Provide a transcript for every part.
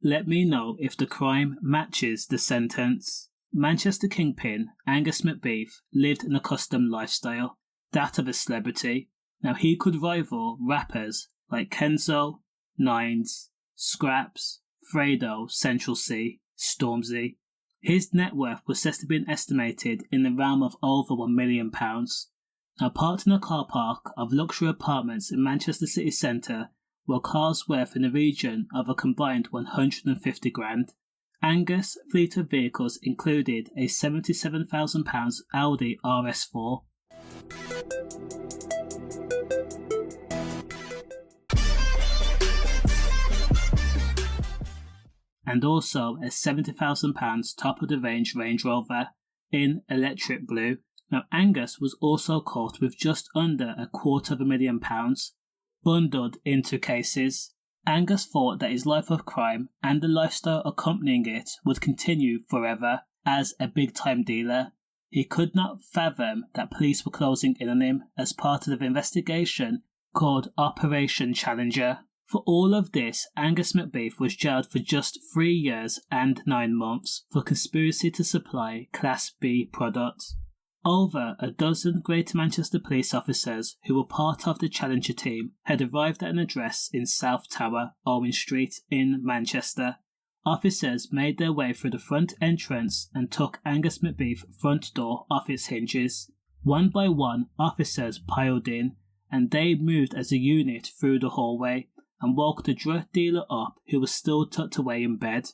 Let me know if the crime matches the sentence. Manchester kingpin Angus McBeath lived an accustomed lifestyle, that of a celebrity. Now he could rival rappers like Kenzo, Nines, Scraps, Fredo, Central C, Stormzy. His net worth was said to be estimated in the realm of over £1 million. Now parked in a car park of luxury apartments in Manchester city centre were cars worth in the region of a combined 150 grand. Angus' fleet of vehicles included a £77,000 Audi RS4. And also a £70,000 top-of-the-range Range Rover in electric blue. Now Angus was also caught with just under £250,000 bundled into cases. Angus thought that his life of crime and the lifestyle accompanying it would continue forever as a big-time dealer. He could not fathom that police were closing in on him as part of the investigation called Operation Challenger. For all of this, Angus McBeath was jailed for just 3 years and 9 months for conspiracy to supply Class B products. Over a dozen Greater Manchester police officers who were part of the Challenger team had arrived at an address in South Tower, Owen Street in Manchester. Officers made their way through the front entrance and took Angus McBeath's front door off its hinges. One by one, officers piled in, and they moved as a unit through the hallway and woke the drug dealer up, who was still tucked away in bed.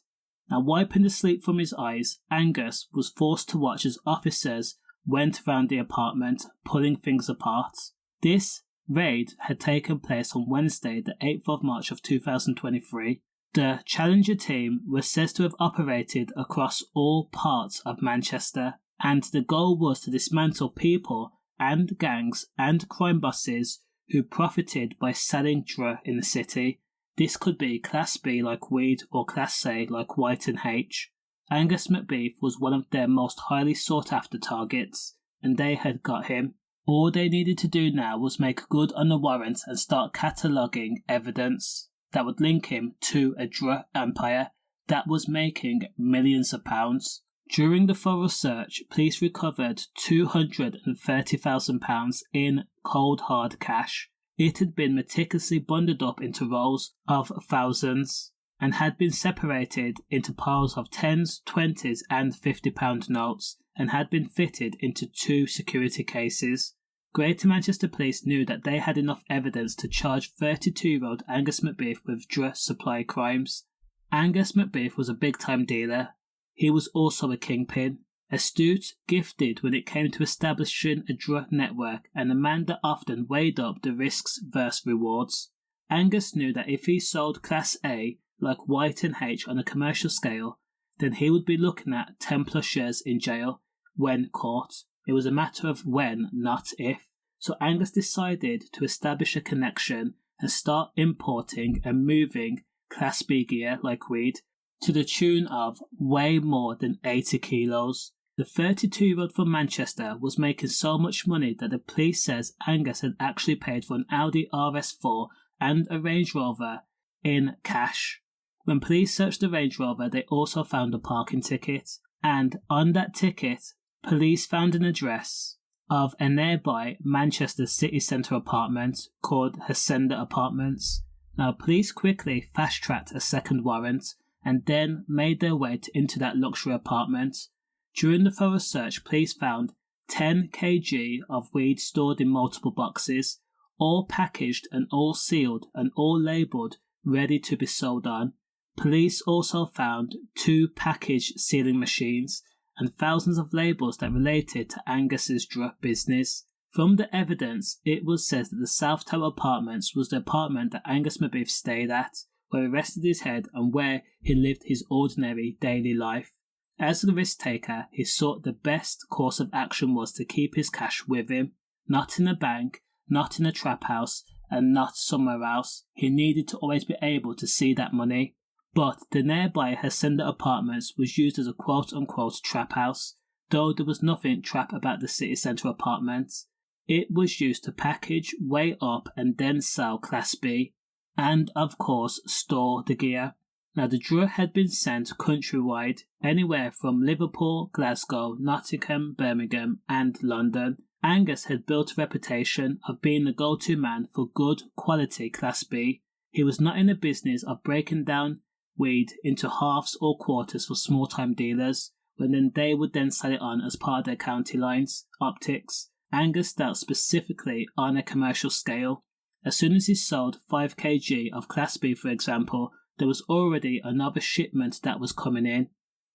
Now wiping the sleep from his eyes, Angus was forced to watch as officers went round the apartment, pulling things apart. This raid had taken place on Wednesday, the 8th of March of 2023. The Challenger team was said to have operated across all parts of Manchester, and the goal was to dismantle people and gangs and crime bosses who profited by selling drugs in the city. This could be Class B like weed or Class A like white and H. Angus McBeath was one of their most highly sought after targets, and they had got him. All they needed to do now was make good on the warrant and start cataloguing evidence that would link him to a drug empire that was making millions of pounds. During the thorough search, police recovered £230,000 in cold hard cash. It had been meticulously bundled up into rolls of thousands and had been separated into piles of 10s, 20s and £50 notes and had been fitted into 2 security cases. Greater Manchester Police knew that they had enough evidence to charge 32-year-old Angus McBeath with drug supply crimes. Angus McBeath was a big-time dealer. He was also a kingpin, astute, gifted when it came to establishing a drug network, and a man that often weighed up the risks versus rewards. Angus knew that if he sold Class A like white and H on a commercial scale, then he would be looking at 10 plus years in jail when caught. It was a matter of when, not if. So Angus decided to establish a connection and start importing and moving Class B gear like weed to the tune of way more than 80 kilos. The 32-year-old from Manchester was making so much money that the police says Angus had actually paid for an Audi RS4 and a Range Rover in cash. When police searched the Range Rover, they also found a parking ticket, and on that ticket, police found an address of a nearby Manchester city centre apartment called Hacienda Apartments. Now, police quickly fast-tracked a second warrant and then made their way into that luxury apartment. During the thorough search, police found 10 kg of weed stored in multiple boxes, all packaged and all sealed and all labelled, ready to be sold on. Police also found 2 package sealing machines and thousands of labels that related to Angus's drug business. From the evidence, it was said that the South Tower Apartments was the apartment that Angus McBeath stayed at, where he rested his head and where he lived his ordinary daily life. As a risk taker, he thought the best course of action was to keep his cash with him, not in a bank, not in a trap house, and not somewhere else. He needed to always be able to see that money. But the nearby Hacienda Apartments was used as a quote-unquote trap house, though there was nothing trap about the city centre apartments. It was used to package, weigh up and then sell Class B, and of course store the gear. Now the drug had been sent countrywide, anywhere from Liverpool, Glasgow, Nottingham, Birmingham and London. Angus had built a reputation of being the go-to man for good quality Class B. He was not in the business of breaking down weed into halves or quarters for small-time dealers, when then they would then sell it on as part of their county lines, optics. Angus dealt specifically on a commercial scale. As soon as he sold 5 kg of Class B, for example, there was already another shipment that was coming in.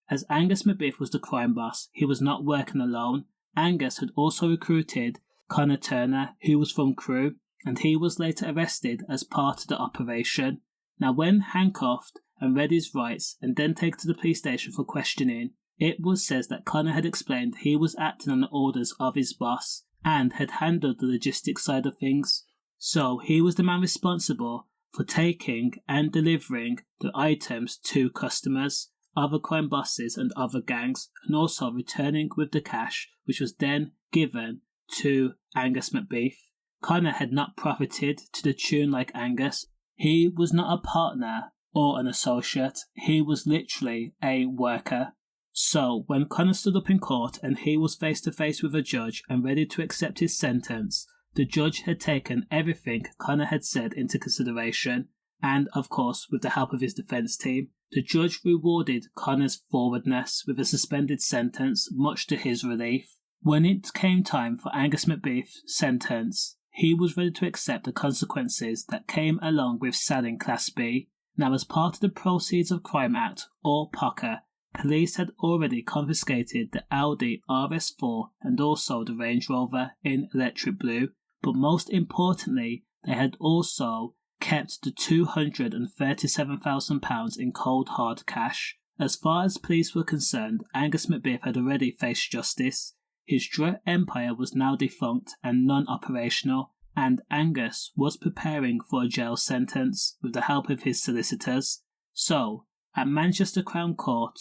As Angus McBeath was the crime boss, he was not working alone. Angus had also recruited Connor Turner, who was from Crewe, and he was later arrested as part of the operation. Now, when handcuffed and read his rights and then taken to the police station for questioning, it was said that Connor had explained he was acting on the orders of his boss and had handled the logistics side of things. So he was the man responsible for taking and delivering the items to customers, other crime bosses and other gangs, and also returning with the cash, which was then given to Angus McBeath. Connor had not profited to the tune like Angus. He was not a partner or an associate. He was literally a worker. So when Connor stood up in court and he was face to face with a judge and ready to accept his sentence, the judge had taken everything Connor had said into consideration, and of course with the help of his defence team, the judge rewarded Connor's forwardness with a suspended sentence, much to his relief. When it came time for Angus McBeath's sentence, he was ready to accept the consequences that came along with selling Class B. Now, as part of the Proceeds of Crime Act, or POCA, police had already confiscated the Audi RS4 and also the Range Rover in electric blue, but most importantly, they had also kept the £237,000 in cold hard cash. As far as police were concerned, Angus McBeath had already faced justice. His drug empire was now defunct and non-operational, and Angus was preparing for a jail sentence with the help of his solicitors. So, at Manchester Crown Court,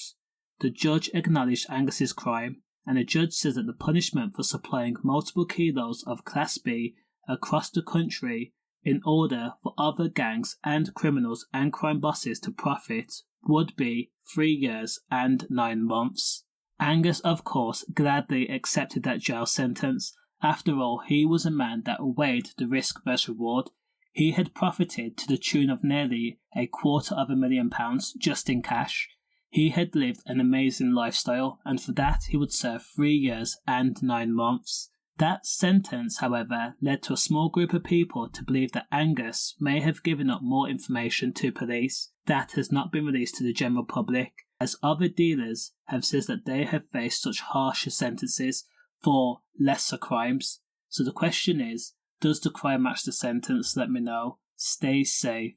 the judge acknowledged Angus's crime, and the judge says that the punishment for supplying multiple kilos of Class B across the country in order for other gangs and criminals and crime bosses to profit would be 3 years and 9 months. Angus, of course, gladly accepted that jail sentence. After all, he was a man that weighed the risk versus reward. He had profited to the tune of nearly £250,000 just in cash. He had lived an amazing lifestyle, and for that he would serve 3 years and 9 months. That sentence, however, led to a small group of people to believe that Angus may have given up more information to police that has not been released to the general public, as other dealers have said that they have faced such harsher sentences for lesser crimes. So the question is, does the crime match the sentence? Let me know. Stay safe.